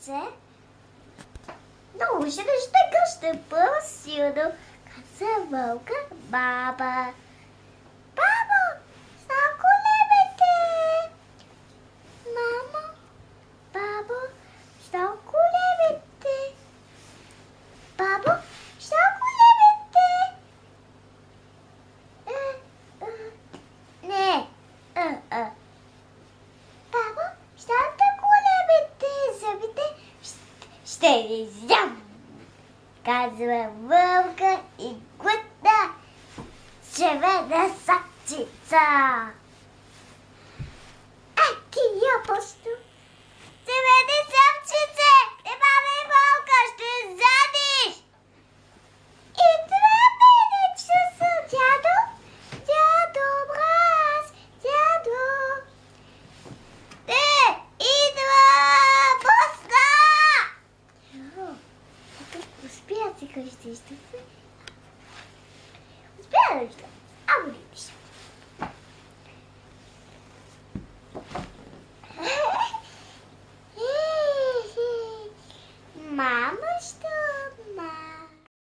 ръце. Много ще ще по-силно, каза вълка баба. Бабо, само колебете! Мамо, бабо, само колебете! Бабо, само колебете! Не, Бабо, щом да колебете зъбите, ще ви ям, казва вълка и глътна червена сачица. Ти япощо! Червени сачице! Не баби вълка, ще задиш! И това пенече са дядо, дядо мраз, дядо. Идва! Пусна! Успя си къщи, ще се. Успя да виждам. Ама не виждам.